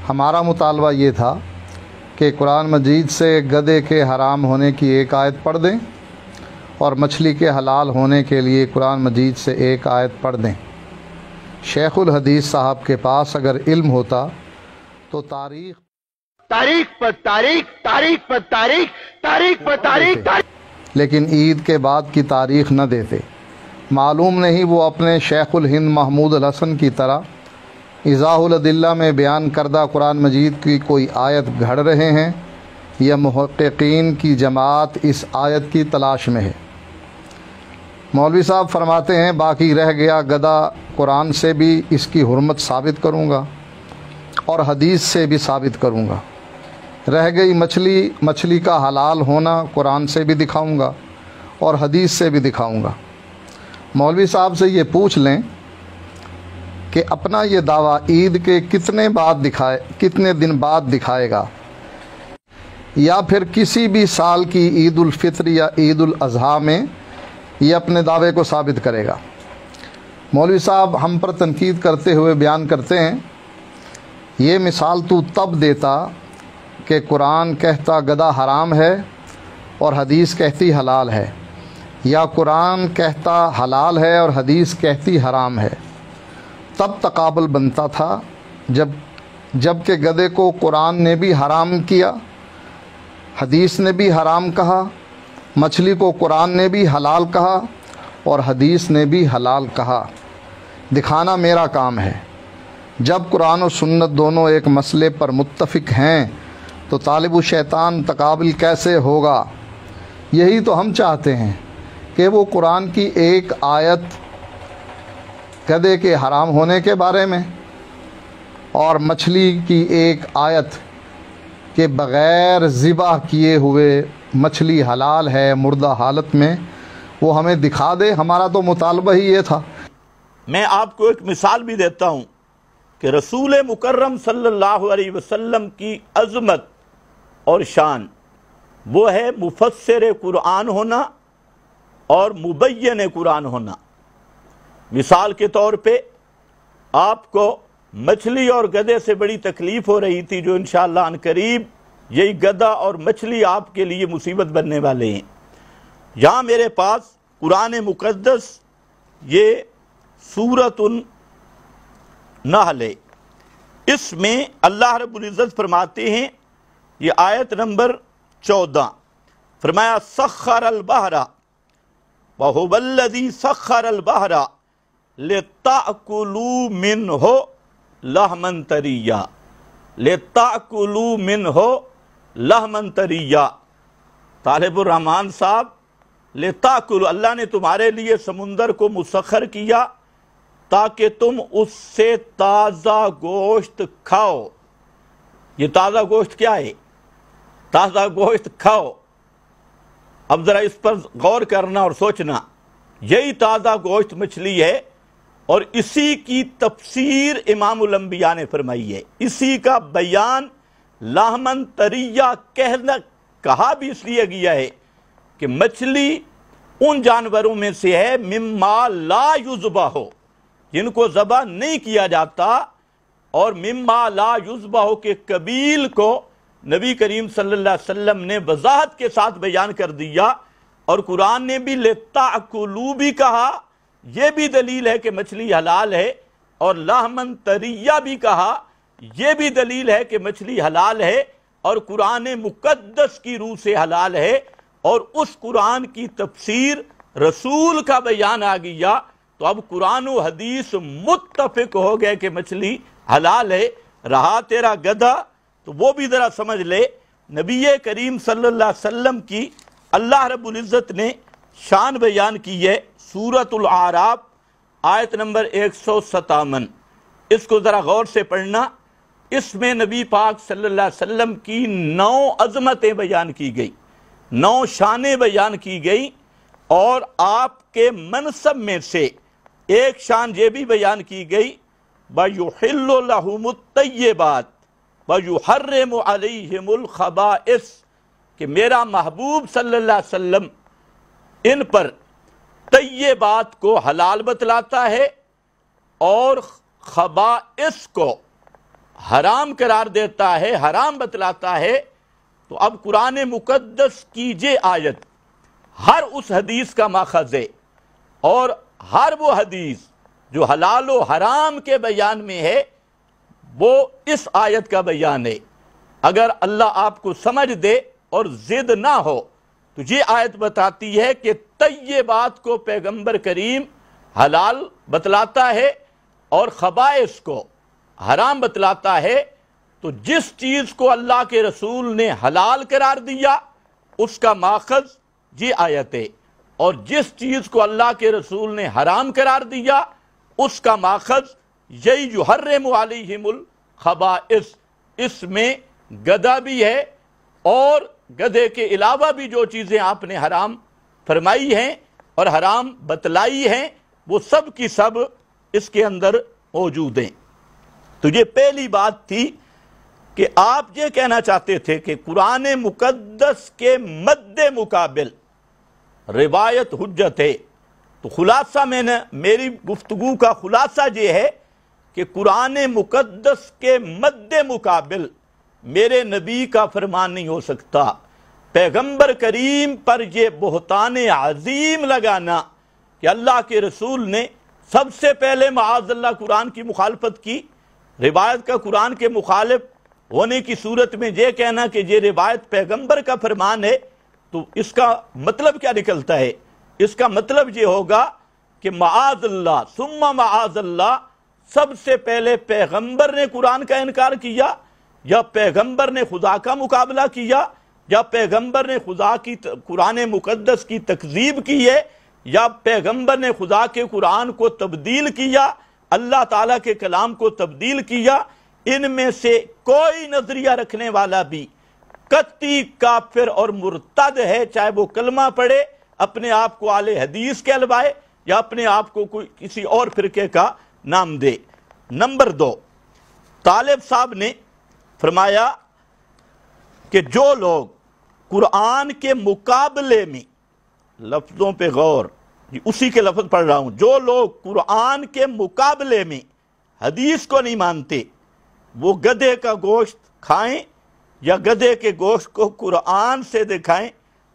ہمارا مطالبہ یہ تھا کہ قرآن مجید سے گدھے کے حرام ہونے کی ایک آیت پڑھ دیں اور مچھلی کے حلال ہونے کے لیے قرآن مجید سے ایک آیت پڑھ دیں۔ شیخ الحدیث صاحب کے پاس اگر علم ہوتا تو تاریخ پر تاریخ لیکن عید کے بعد کی تاریخ نہ دیتے۔ معلوم نہیں وہ اپنے شیخ الہند محمود الحسن کی طرح ایضاح الادلہ میں بیان کردہ قرآن مجید کی کوئی آیت گھڑ رہے ہیں یا محققین کی جماعت اس آیت کی تلاش میں ہے۔ مولوی صاحب فرماتے ہیں باقی رہ گیا گدھا، قرآن سے بھی اس کی حرمت ثابت کروں گا اور حدیث سے بھی ثابت کروں گا۔ رہ گئی مچھلی کا حلال ہونا، قرآن سے بھی دکھاؤں گا اور حدیث سے بھی دکھاؤں گا۔ مولوی صاحب سے یہ پوچھ لیں کہ اپنا یہ دعویٰ عید کے کتنے دن بعد دکھائے گا، یا پھر کسی بھی سال کی عید الفطر یا عید الاضحیٰ میں یہ اپنے دعوے کو ثابت کرے گا۔ مولوی صاحب ہم پر تنقید کرتے ہوئے بیان کرتے ہیں، یہ مثال تو تب دیتا کہ قرآن کہتا گدھا حرام ہے اور حدیث کہتی حلال ہے، یا قرآن کہتا حلال ہے اور حدیث کہتی حرام ہے، تب تقابل بنتا تھا۔ جب کہ گدھے کو قرآن نے بھی حرام کیا، حدیث نے بھی حرام کہا، مچھلی کو قرآن نے بھی حلال کہا اور حدیث نے بھی حلال کہا۔ دکھانا میرا کام ہے۔ جب قرآن و سنت دونوں ایک مسئلے پر متفق ہیں تو طالب الشیطان تقابل کیسے ہوگا؟ یہی تو ہم چاہتے ہیں کہ وہ قرآن کی ایک آیت گدھے کے حرام ہونے کے بارے میں اور مچھلی کی ایک آیت کہ بغیر ذبح کیے ہوئے مچھلی حلال ہے مردہ حالت میں، وہ ہمیں دکھا دے۔ ہمارا تو مطالبہ ہی یہ تھا۔ میں آپ کو ایک مثال بھی دیتا ہوں کہ رسول مکرم صلی اللہ علیہ وسلم کی عظمت اور شان وہ ہے مفسر قرآن ہونا اور مبین قرآن ہونا۔ مثال کے طور پہ آپ کو مچھلی اور گدھے سے بڑی تکلیف ہو رہی تھی، جو انشاءاللہ عنقریب قریب یہی گدھا اور مچھلی آپ کے لیے مصیبت بننے والے ہیں۔ یہاں میرے پاس قرآن مقدس یہ سورۃ النحل ہے، اس میں اللہ رب العزت فرماتے ہیں، یہ آیت نمبر 14، فرمایا سخر البحر وَهُوَ الَّذِي سَخَّرَ الْبَحْرَ لِتَأْكُلُوا مِنْهُ لَحْمًا طَرِيًّا لِتَأْكُلُوا مِنْهُ لَحْمًا طَرِيًّا۔ طالب الرحمن صاحب، لِتَأْكُلُوا، اللہ نے تمہارے لیے سمندر کو مسخر کیا تاکہ تم اس سے تازہ گوشت کھاؤ۔ یہ تازہ گوشت کیا ہے؟ تازہ گوشت کھاؤ۔ اب ذرا اس پر غور کرنا اور سوچنا، یہی تازہ گوشت مچھلی ہے اور اسی کی تفسیر امام الانبیاء نے فرمائی ہے، اسی کا بیان لحمن طریہ کہا بھی اس لیے گیا ہے کہ مچھلی ان جانوروں میں سے ہے مما لا یذبح، جن کو ذبح نہیں کیا جاتا، اور مما لا یذبح کے قبیل کو نبی کریم صلی اللہ علیہ وسلم نے وضاحت کے ساتھ بیان کر دیا، اور قرآن نے بھی لِتَأْكُلُوا بھی کہا، یہ بھی دلیل ہے کہ مچھلی حلال ہے، اور لحمن طریہ بھی کہا، یہ بھی دلیل ہے کہ مچھلی حلال ہے اور قرآن مقدس کی روح سے حلال ہے، اور اس قرآن کی تفسیر رسول کا بیان آ گیا، تو اب قرآن و حدیث متفق ہو گئے کہ مچھلی حلال ہے۔ رہا تیرا گدھا، تو وہ بھی ذرا سمجھ لے، نبی کریم صلی اللہ علیہ وسلم کی اللہ رب العزت نے شان بیان کی ہے، سورۃ الاعراف آیت نمبر 157، اس کو ذرا غور سے پڑھنا۔ اس میں نبی پاک صلی اللہ علیہ وسلم کی 9 عظمتیں بیان کی گئی، 9 شانیں بیان کی گئی، اور آپ کے منصب میں سے ایک شان یہ بھی بیان کی گئی وَيُحِلُّ لَهُمُ الطَّيِّبَاتِ وَيُحَرِّمُ عَلَيْهِمُ الْخَبَائِثَ، کہ میرا محبوب صلی اللہ علیہ وسلم ان پر طیبات کو حلال بتلاتا ہے اور خبائث کو حرام قرار دیتا ہے، حرام بتلاتا ہے، تو اب قرآن مقدس کی یہ آیت ہر اس حدیث کا ماخذ ہے، اور ہر وہ حدیث جو حلال و حرام کے بیان میں ہے وہ اس آیت کا بیان ہے۔ اگر اللہ آپ کو سمجھ دے اور ضد نہ ہو تو یہ آیت بتاتی ہے کہ طیبات کو پیغمبر کریم حلال بتلاتا ہے اور خبائث کو حرام بتلاتا ہے، تو جس چیز کو اللہ کے رسول نے حلال قرار دیا اس کا ماخذ یہ آیت ہے، اور جس چیز کو اللہ کے رسول نے حرام قرار دیا اس کا ماخذ یہی یحرم علیہم الخبائث۔ اس میں گدھا بھی ہے اور گدھے کے علاوہ بھی جو چیزیں آپ نے حرام فرمائی ہیں اور حرام بتلائی ہیں وہ سب کی سب اس کے اندر موجود ہیں۔ تو یہ پہلی بات تھی کہ آپ یہ کہنا چاہتے تھے کہ قرآن مقدس کے مد مقابل روایت حجت ہے، تو خلاصہ میری گفتگو کا خلاصہ یہ ہے کہ قرآن مقدس کے مد مقابل میرے نبی کا فرمان نہیں ہو سکتا۔ پیغمبر کریم پر یہ بہتان عظیم لگانا کہ اللہ کے رسول نے سب سے پہلے معاذ اللہ قرآن کی مخالفت کی، روایت کا قرآن کے مخالف ہونے کی صورت میں یہ کہنا کہ یہ روایت پیغمبر کا فرمان ہے، تو اس کا مطلب کیا نکلتا ہے؟ اس کا مطلب یہ ہوگا کہ معاذ اللہ ثم معاذ اللہ، سب سے پہلے پیغمبر نے قرآن کا انکار کیا، یا پیغمبر نے خدا کا مقابلہ کیا، یا پیغمبر نے خدا کی قرآن مقدس کی تکذیب کی ہے، یا پیغمبر نے خدا کے قرآن کو تبدیل کیا، اللہ تعالیٰ کے کلام کو تبدیل کیا۔ ان میں سے کوئی نظریہ رکھنے والا بھی قطعی کافر اور مرتد ہے، چاہے وہ کلمہ پڑھے، اپنے آپ کو اہل حدیث کہلوائے یا اپنے آپ کو کوئی کسی اور فرقے کا نام دے۔ نمبر 2، طالب صاحب نے فرمایا کہ جو لوگ قرآن کے مقابلے میں، لفظوں پہ غور، اسی کے لفظ پڑھ رہا ہوں، جو لوگ قرآن کے مقابلے میں حدیث کو نہیں مانتے وہ گدھے کا گوشت کھائیں یا گدھے کے گوشت کو قرآن سے دکھائیں،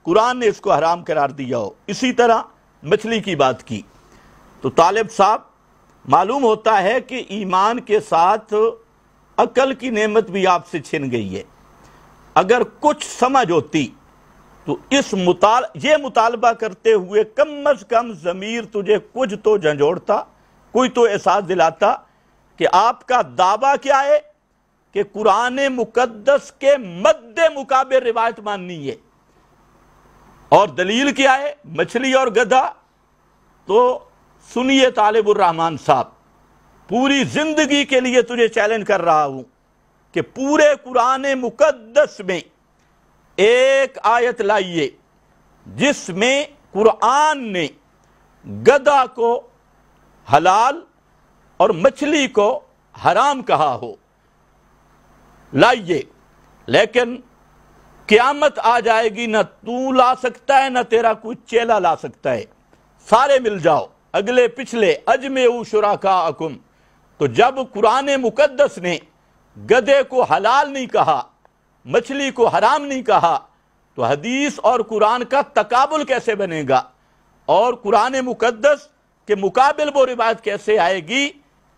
قرآن نے اس کو حرام قرار دیا ہو۔ اسی طرح مچھلی کی بات کی تو طالب صاحب معلوم ہوتا ہے کہ ایمان کے ساتھ عقل کی نعمت بھی آپ سے چھن گئی ہے۔ اگر کچھ سمجھ ہوتی تو یہ مطالبہ کرتے ہوئے کم از کم ضمیر تجھے کچھ تو جھنجھوڑتا، کوئی تو احساس دلاتا کہ آپ کا دعویٰ کیا ہے کہ قرآن مقدس کے مد مقابل روایت ماننی ہے، اور دلیل کیا ہے؟ مچھلی اور گدھا۔ تو سنیے طالب الرحمن صاحب، پوری زندگی کے لیے تجھے چیلنج کر رہا ہوں کہ پورے قرآن مقدس میں ایک آیت لائیے جس میں قرآن نے گدھا کو حلال اور مچھلی کو حرام کہا ہو، لائیے۔ لیکن قیامت آ جائے گی، نہ تو لا سکتا ہے نہ تیرا کوئی چیلا لا سکتا ہے، سارے مل جاؤ، اگلے پچھلے، اجمعوا شرکاءکم۔ تو جب قرآن مقدس نے گدھے کو حلال نہیں کہا، مچھلی کو حرام نہیں کہا، تو حدیث اور قرآن کا تقابل کیسے بنے گا، اور قرآن مقدس کے مقابل وہ روایت کیسے آئے گی؟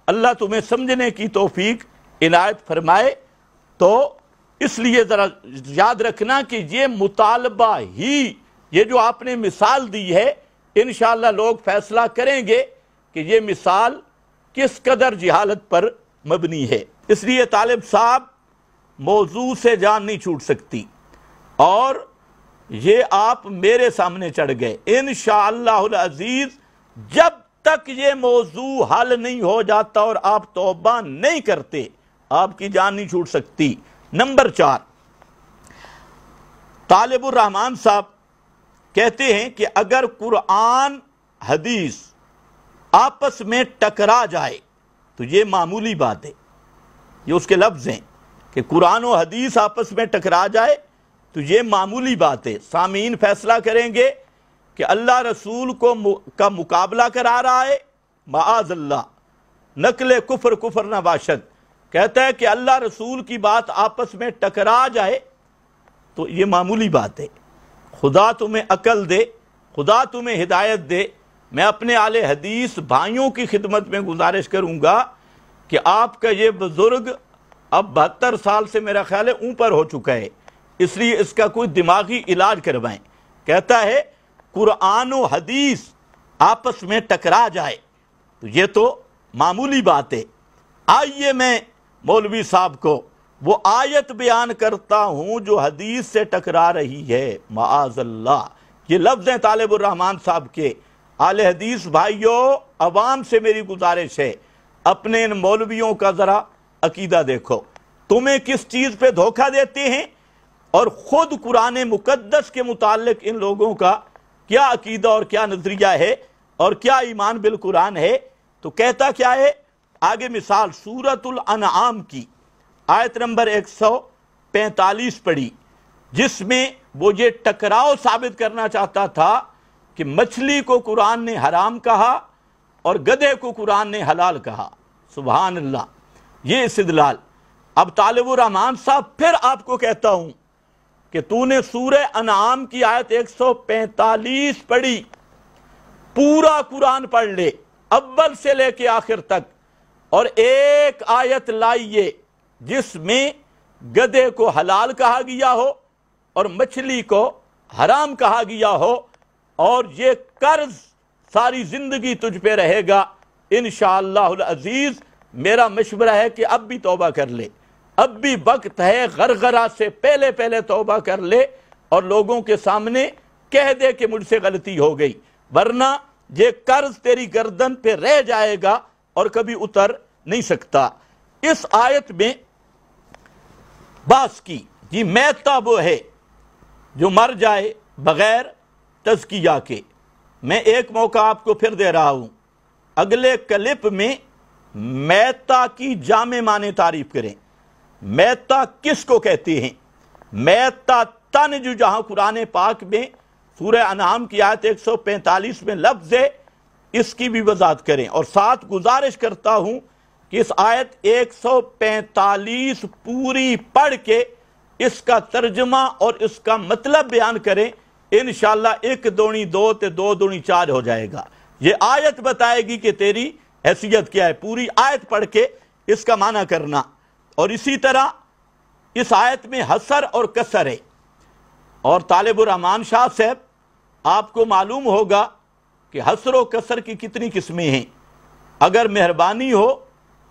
اللہ تمہیں سمجھنے کی توفیق عنایت فرمائے۔ تو اس لیے ذرا یاد رکھنا کہ یہ مطالبہ ہی، یہ جو آپ نے مثال دی ہے، انشاءاللہ لوگ فیصلہ کریں گے کہ یہ مثال کس قدر جہالت پر مبنی ہے۔ اس لیے طالب صاحب موضوع سے جان نہیں چھوٹ سکتی، اور یہ آپ میرے سامنے چڑھ گئے۔ انشاءاللہ العزیز جب تک یہ موضوع حل نہیں ہو جاتا اور آپ توبہ نہیں کرتے، آپ کی جان نہیں چھوٹ سکتی۔ نمبر 4، طالب الرحمن صاحب کہتے ہیں کہ اگر قرآن حدیث آپس میں ٹکرا جائے تو یہ معمولی بات ہے، یہ اس کے لفظ ہیں کہ قرآن و حدیث آپس میں ٹکرا جائے تو یہ معمولی بات ہے۔ سامعین فیصلہ کریں گے کہ اللہ رسول کا مقابلہ کرا رہا ہے، معاذ اللہ، نقل کفر کفر نہ باشد، کہتا ہے کہ اللہ رسول کی بات آپس میں ٹکرا جائے تو یہ معمولی بات ہے. خدا تمہیں عقل دے، خدا تمہیں ہدایت دے. میں اپنے اہل حدیث بھائیوں کی خدمت میں گزارش کروں گا کہ آپ کا یہ بزرگ اب 72 سال سے میرا خیال ہے اوپر ہو چکا ہے، اس لیے اس کا کوئی دماغی علاج کروائیں. کہتا ہے قرآن و حدیث آپس میں ٹکرا جائے تو یہ تو معمولی بات ہے. آئیے میں مولوی صاحب کو وہ آیت بیان کرتا ہوں جو حدیث سے ٹکرا رہی ہے. معاذ اللہ، یہ لفظ ہیں طالب الرحمن صاحب کے. اہل حدیث بھائیوں، عوام سے میری گزارش ہے، اپنے ان مولویوں کا ذرا عقیدہ دیکھو. تمہیں کس چیز پہ دھوکہ دیتے ہیں اور خود قرآن مقدس کے متعلق ان لوگوں کا کیا عقیدہ اور کیا نظریہ ہے اور کیا ایمان بالقرآن ہے. تو کہتا کیا ہے آگے؟ مثال سورۃ الانعام کی آیت نمبر 145 پڑھی، جس میں وہ یہ ٹکراؤ ثابت کرنا چاہتا تھا کہ مچھلی کو قرآن نے حرام کہا اور گدھے کو قرآن نے حلال کہا. سبحان اللہ، یہ استدلال. اب طالب الرحمن صاحب پھر آپ کو کہتا ہوں کہ تو نے سورہ انعام کی آیت 145 پڑھی، پورا قرآن پڑھ لے اول سے لے کے آخر تک، اور ایک آیت لائیے جس میں گدھے کو حلال کہا گیا ہو اور مچھلی کو حرام کہا گیا ہو، اور یہ قرض ساری زندگی تجھ پہ رہے گا. انشاءاللہ العزیز میرا مشورہ ہے کہ اب بھی توبہ کر لے، اب بھی وقت ہے، غرغرہ سے پہلے پہلے توبہ کر لے اور لوگوں کے سامنے کہہ دے کہ مجھ سے غلطی ہو گئی، ورنہ یہ قرض تیری گردن پہ رہ جائے گا اور کبھی اتر نہیں سکتا. اس آیت میں بات کی جی میتہ وہ ہے جو مر جائے بغیر تزکیہ کے. میں ایک موقع آپ کو پھر دے رہا ہوں، اگلے کلپ میں میتہ کی جامع معنی تعریف کریں. میتہ کس کو کہتے ہیں؟ میتہ تن جو جہاں قرآن پاک میں سورہ انعام کی آیت 145 میں لفظ ہے، اس کی بھی وضاحت کریں. اور ساتھ گزارش کرتا ہوں کہ اس آیت 145 پوری پڑھ کے اس کا ترجمہ اور اس کا مطلب بیان کریں. انشاءاللہ 1 دوڑی 2 تے 2 دوڑی 4 ہو جائے گا. یہ آیت بتائے گی کہ تیری حیثیت کیا ہے. پوری آیت پڑھ کے اس کا معنی کرنا. اور اسی طرح اس آیت میں حسر اور کسر ہے. اور طالب الرحمن شاہ صاحب، آپ کو معلوم ہوگا کہ حسر و کسر کی کتنی قسمیں ہیں. اگر مہربانی ہو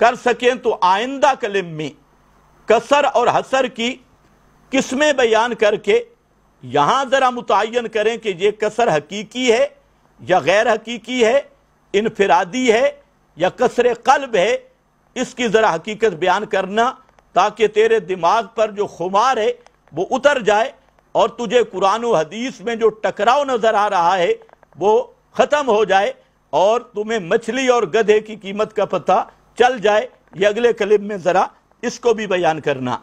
کر سکیں تو آئندہ کلم میں کسر اور حسر کی قسمیں بیان کر کے یہاں ذرا متعین کریں کہ یہ کسر حقیقی ہے یا غیر حقیقی ہے، انفرادی ہے یا کسر قلب ہے. اس کی ذرا حقیقت بیان کرنا تاکہ تیرے دماغ پر جو خمار ہے وہ اتر جائے اور تجھے قرآن و حدیث میں جو ٹکراؤ نظر آ رہا ہے وہ ختم ہو جائے اور تمہیں مچھلی اور گدھے کی قیمت کا پتہ چل جائے. یہ اگلے کلپ میں ذرا اس کو بھی بیان کرنا.